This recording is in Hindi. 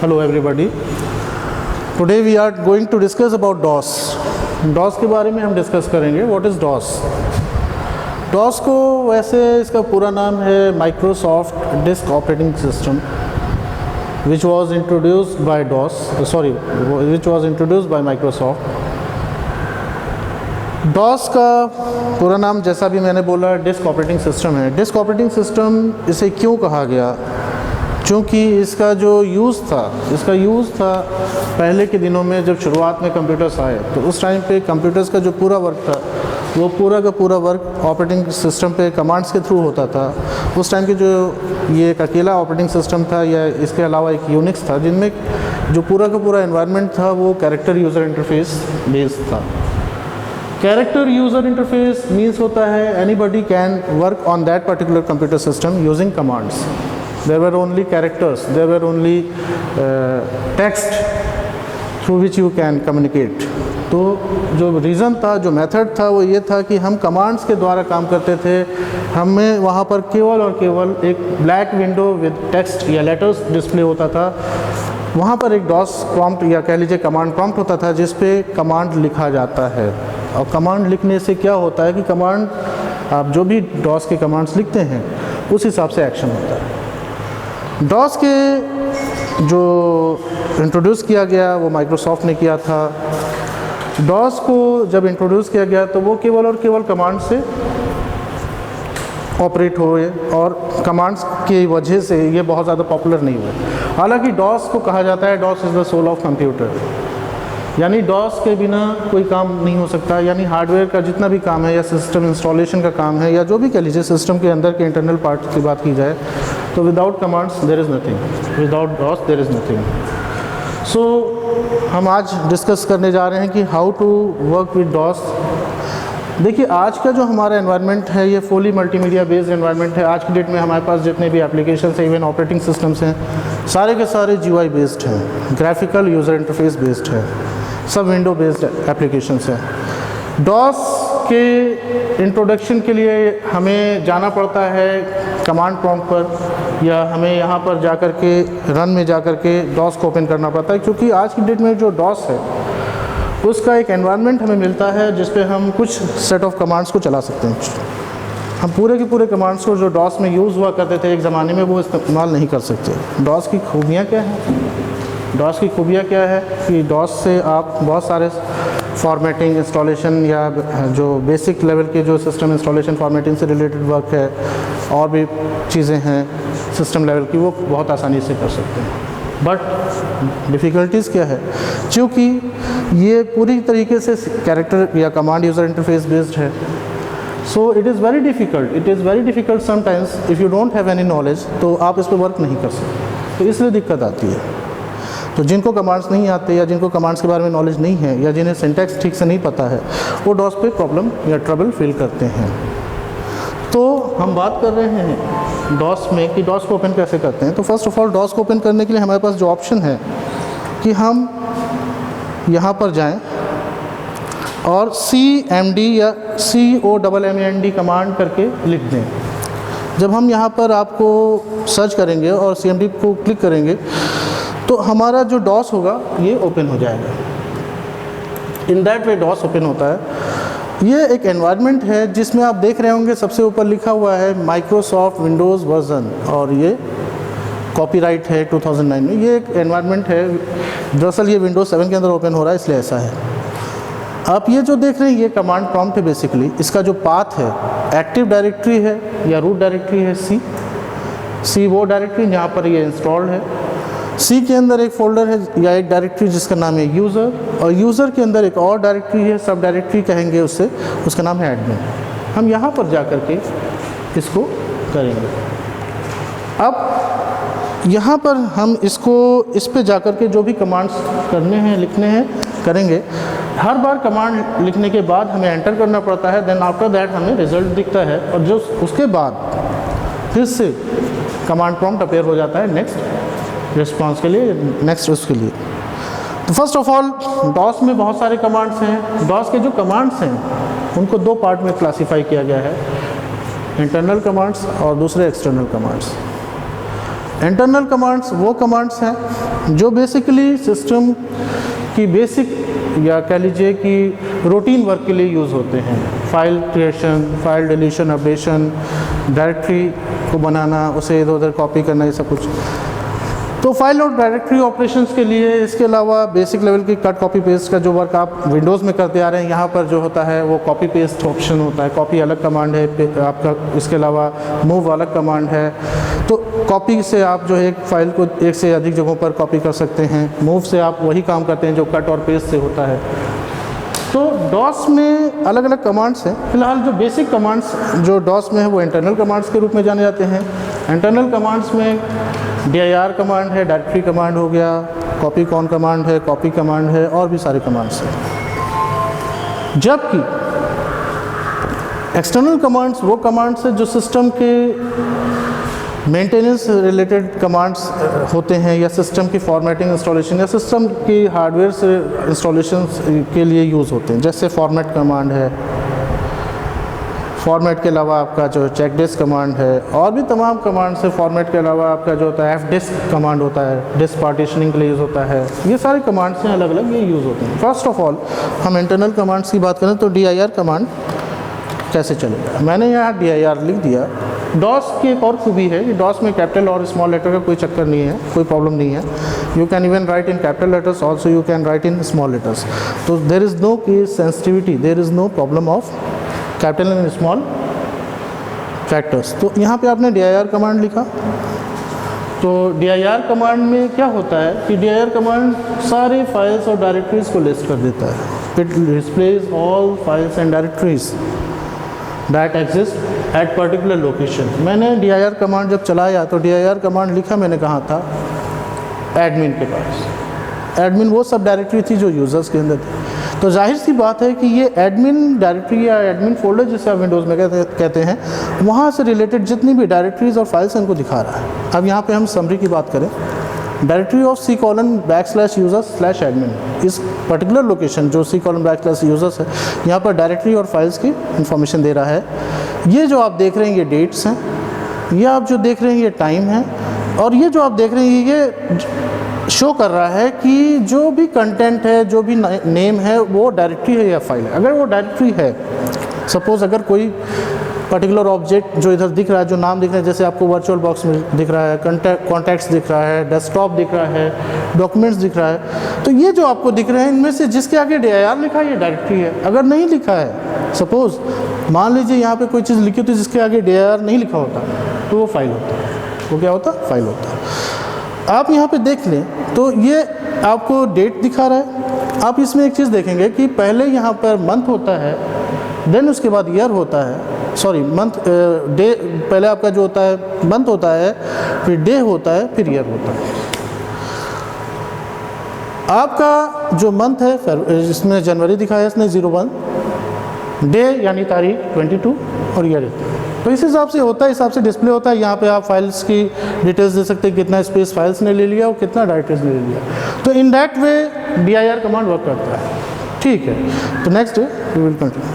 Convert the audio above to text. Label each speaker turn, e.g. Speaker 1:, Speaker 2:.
Speaker 1: Hello everybody. Today we are going to discuss about DOS. DOS के बारे में हम डिस्कस करेंगे. What is DOS? DOS को वैसे इसका पूरा नाम है Microsoft Disk Operating System, which was introduced by Microsoft. DOS का पूरा नाम जैसा भी मैंने बोला डिस्क ऑपरेटिंग सिस्टम है. डिस्क ऑपरेटिंग सिस्टम इसे क्यों कहा गया? क्योंकि इसका जो यूज़ था पहले के दिनों में जब शुरुआत में कंप्यूटर्स आए तो उस टाइम पे कंप्यूटर्स का जो पूरा वर्क था वो पूरा का पूरा वर्क ऑपरेटिंग सिस्टम पे कमांड्स के थ्रू होता था. उस टाइम के जो ये एक अकेला ऑपरेटिंग सिस्टम था या इसके अलावा एक यूनिक्स था जिनमें जो पूरा का पूरा एनवायरनमेंट था वो कैरेक्टर यूज़र इंटरफेस बेस्ड था. कैरेक्टर यूज़र इंटरफेस मीन्स होता है anybody can work on that particular computer system using commands. There were only characters, there were only text through which you can communicate. तो जो रीज़न था, जो मेथड था वो ये था कि हम कमांड्स के द्वारा काम करते थे. हमें वहाँ पर केवल और केवल एक ब्लैक विंडो विद टेक्स्ट या लेटर्स डिस्प्ले होता था. वहाँ पर एक डॉस प्रॉम्प्ट या कह लीजिए कमांड प्रॉम्प्ट होता था जिस पे कमांड लिखा जाता है. और कमांड लिखने से क्या होता है कि कमांड आप जो भी डॉस के कमांड्स लिखते हैं उस हिसाब से एक्शन होता है. डॉस के जो इंट्रोड्यूस किया गया वो माइक्रोसॉफ्ट ने किया था. डॉस को जब इंट्रोड्यूस किया गया तो वो केवल और केवल कमांड से ऑपरेट हुए और कमांड्स की वजह से ये बहुत ज़्यादा पॉपुलर नहीं हुए. हालांकि डॉस को कहा जाता है DOS is the soul of computer, यानी डॉस के बिना कोई काम नहीं हो सकता. यानी हार्डवेयर का जितना भी काम है या सिस्टम इंस्टॉलेशन का काम है या जो भी कह लीजिए सिस्टम के अंदर के इंटरनल पार्ट की बात की जाए तो without commands there is nothing, without DOS there is nothing. So हम आज डिस्कस करने जा रहे हैं कि how to work with DOS. देखिए आज का जो हमारा एनवायरनमेंट है ये फुली मल्टीमीडिया बेस्ड एनवायरनमेंट है. आज की डेट में हमारे पास जितने भी एप्लीकेशंस हैं इवन ऑपरेटिंग सिस्टम्स हैं सारे के सारे GUI बेस्ड हैं, ग्राफिकल यूज़र इंटरफेस बेस्ड है, सब विंडो बेस्ड एप्लीकेशंस हैं. डॉस के इंट्रोडक्शन के लिए हमें जाना पड़ता है कमांड प्रॉम्प्ट पर या हमें यहाँ पर जाकर के रन में जाकर के डॉस को ओपन करना पड़ता है. क्योंकि आज की डेट में जो डॉस है उसका एक एनवायरनमेंट हमें मिलता है जिस पे हम कुछ सेट ऑफ कमांड्स को चला सकते हैं. हम पूरे के पूरे कमांड्स को जो डॉस में यूज़ हुआ करते थे एक ज़माने में वो इस्तेमाल नहीं कर सकते. डॉस की खूबियाँ क्या हैं? डॉस की खूबियाँ क्या है कि डॉस से आप बहुत सारे फॉर्मेटिंग इंस्टॉलेशन या जो बेसिक लेवल के जो सिस्टम इंस्टॉलेशन फॉर्मेटिंग से रिलेटेड वर्क है और भी चीज़ें हैं सिस्टम लेवल की वो बहुत आसानी से कर सकते हैं. बट डिफ़िकल्टीज़ क्या है? क्योंकि ये पूरी तरीके से कैरेक्टर या कमांड यूज़र इंटरफेस बेस्ड है. So it is very difficult sometimes if you don't have any knowledge तो आप इस पर वर्क नहीं कर सकते. तो इसलिए दिक्कत आती है. तो जिनको कमांड्स नहीं आते या जिनको कमांड्स के बारे में नॉलेज नहीं है या जिन्हें सिंटैक्स ठीक से नहीं पता है वो डॉस पे प्रॉब्लम या ट्रबल फील करते हैं. तो हम बात कर रहे हैं डॉस में कि डॉस को ओपन कैसे करते हैं. तो फर्स्ट ऑफ ऑल डॉस को ओपन करने के लिए हमारे पास जो ऑप्शन है कि हम यहाँ पर जाएं और CMD या COMMAND कमांड करके लिख दें. जब हम यहाँ पर आपको सर्च करेंगे और CMD को क्लिक करेंगे तो हमारा जो डॉस होगा ये ओपन हो जाएगा. In that way DOS open होता है. ये एक एनवायरनमेंट है जिसमें आप देख रहे होंगे सबसे ऊपर लिखा हुआ है माइक्रोसॉफ्ट विंडोज़ वर्जन और ये कॉपीराइट है 2009 में. ये एक एनवायरनमेंट है. दरअसल ये विंडोज़ 7 के अंदर ओपन हो रहा है इसलिए ऐसा है. आप ये जो देख रहे हैं ये कमांड प्रॉम्प्ट है. बेसिकली इसका जो पाथ है एक्टिव डायरेक्टरी है या रूट डायरेक्टरी है सी वो डायरेक्टरी जहाँ पर ये इंस्टॉल्ड है. सी के अंदर एक फ़ोल्डर है या एक डायरेक्टरी जिसका नाम है यूज़र और यूज़र के अंदर एक और डायरेक्टरी है सब डायरेक्टरी कहेंगे उससे, उसका नाम है एडमिन. हम यहाँ पर जा कर के इसको करेंगे. अब यहाँ पर हम इस पे जा कर के जो भी कमांड्स करने हैं लिखने हैं करेंगे. हर बार कमांड लिखने के बाद हमें एंटर करना पड़ता है. देन आफ्टर दैट हमें रिज़ल्ट दिखता है और जो उसके बाद फिर से कमांड प्रॉम्प्ट अपेयर हो जाता है नेक्स्ट रिस्पॉन्स के लिए, नेक्स्ट उसके लिए. तो फर्स्ट ऑफ ऑल डॉस में बहुत सारे कमांड्स हैं. डॉस के जो कमांड्स हैं उनको दो पार्ट में क्लासीफाई किया गया है, इंटरनल कमांड्स और दूसरे एक्सटर्नल कमांड्स. इंटरनल कमांड्स वो कमांड्स हैं जो बेसिकली सिस्टम की बेसिक या कह लीजिए कि रूटीन वर्क के लिए यूज़ होते हैं। File creation, file deletion, updation, directory को बनाना, उसे इधर उधर कॉपी करना, ये सब कुछ। तो फाइल और डायरेक्टरी ऑपरेशंस के लिए इसके अलावा बेसिक लेवल की कट कॉपी पेस्ट का जो वर्क आप विंडोज़ में करते आ रहे हैं, यहाँ पर जो होता है वो कॉपी पेस्ट ऑप्शन होता है। कॉपी अलग कमांड है आपका, इसके अलावा मूव अलग कमांड है। तो कॉपी से आप जो है एक फाइल को एक से अधिक जगहों पर कॉपी कर सकते हैं। मूव से आप वही काम करते हैं जो कट और पेस्ट से होता है। तो डॉस में अलग अलग कमांड्स हैं। फिलहाल जो बेसिक कमांड्स जो डॉस में है वो इंटरनल कमांड्स के रूप में जाने जाते हैं। इंटरनल कमांड्स में dir कमांड है, डायरेक्टरी कमांड हो गया, कॉपी कॉन कमांड है, कॉपी कमांड है, और भी सारे कमांड्स हैं। जबकि एक्सटर्नल कमांड्स वो कमांड्स हैं जो सिस्टम के मेंटेनेंस रिलेटेड कमांड्स होते हैं, या सिस्टम की फॉर्मेटिंग इंस्टॉलेशन या सिस्टम की हार्डवेयर से इंस्टॉलेशन के लिए यूज़ होते हैं। जैसे फॉर्मेट कमांड है, फॉर्मेट के अलावा आपका जो चेक डिस्क कमांड है, और भी तमाम कमांड्स है। फॉर्मेट के अलावा आपका जो होता है एफ डिस्क कमांड होता है, डिस्क पार्टीशनिंग के लिए यूज़ होता है। ये सारे कमांड्स हैं अलग अलग, ये यूज़ होते हैं। फर्स्ट ऑफ ऑल हम इंटरनल कमांड्स की बात करें तो dir कमांड कैसे चलेगा। मैंने यहाँ dir लिख दिया। डॉस की एक और खूबी है कि डॉस में कैपिटल और स्मॉल लेटर का कोई चक्कर नहीं है, कोई प्रॉब्लम नहीं है। You can even write in capital letters, also you can write in small letters. तो there is no case sensitivity, there is no problem of capital and small factors. तो यहाँ पे आपने dir कमांड लिखा। तो dir कमांड में क्या होता है कि dir कमांड सारे फाइल्स और डायरेक्टरीज को लिस्ट कर देता है। It displays all files and directories that exist at particular location. मैंने dir कमांड जब चलाया तो dir कमांड लिखा मैंने कहाँ था, एडमिन के पास। एडमिन वो सब डायरेक्टरी थी जो यूज़र्स के अंदर थी। तो जाहिर सी बात है कि ये एडमिन डायरेक्टरी या एडमिन फोल्डर जिसे आप विंडोज़ में कहते हैं, वहाँ से रिलेटेड जितनी भी डायरेक्टरीज और फाइल्स इनको दिखा रहा है। अब यहाँ पे हम समरी की बात करें, डायरेक्टरी ऑफ c:\users/admin, इस पर्टिकुलर लोकेशन जो c:\users है, यहाँ पर डायरेक्टरी और फाइल्स की इंफॉर्मेशन दे रहा है। ये जो आप देख रहे हैं ये डेट्स हैं, ये आप जो देख रहे हैं ये टाइम है, और ये जो आप देख रहे हैं ये शो कर रहा है कि जो भी कंटेंट है, जो भी नेम है, वो डायरेक्टरी है या फाइल है। अगर वो डायरेक्टरी है, सपोज़ अगर कोई पर्टिकुलर ऑब्जेक्ट जो इधर दिख रहा है, जो नाम दिख रहा है, जैसे आपको वर्चुअल बॉक्स में दिख रहा है, कॉन्टैक्ट्स दिख रहा है, डेस्कटॉप दिख रहा है, डॉक्यूमेंट्स दिख रहा है, तो ये जो आपको दिख रहे हैं इनमें से जिसके आगे dir लिखा है ये डायरेक्टरी है। अगर नहीं लिखा है, सपोज़ मान लीजिए यहाँ पे कोई चीज़ लिखी होती है जिसके आगे dir नहीं लिखा होता, तो वो फाइल होता है। वो क्या होता है? फाइल होता है। आप यहाँ पे देख लें तो ये आपको डेट दिखा रहा है। आप इसमें एक चीज़ देखेंगे कि पहले यहाँ पर मंथ होता है, देन उसके बाद ईयर होता है, सॉरी मंथ डे, पहले आपका जो होता है मंथ होता है, फिर डे होता है, फिर ईयर होता है। आपका जो मंथ है इसमें जनवरी दिखाया इसने 01, डे यानी तारीख 22, और ईयर। तो इस हिसाब से होता है, इस हिसाब से डिस्प्ले होता है। यहाँ पे आप फाइल्स की डिटेल्स दे सकते हैं, कितना स्पेस फाइल्स ने ले लिया और कितना डायरेक्टरीज ने ले लिया। तो इन that way dir command work करता है। ठीक है, तो नेक्स्ट वी विल कंटिन्यू।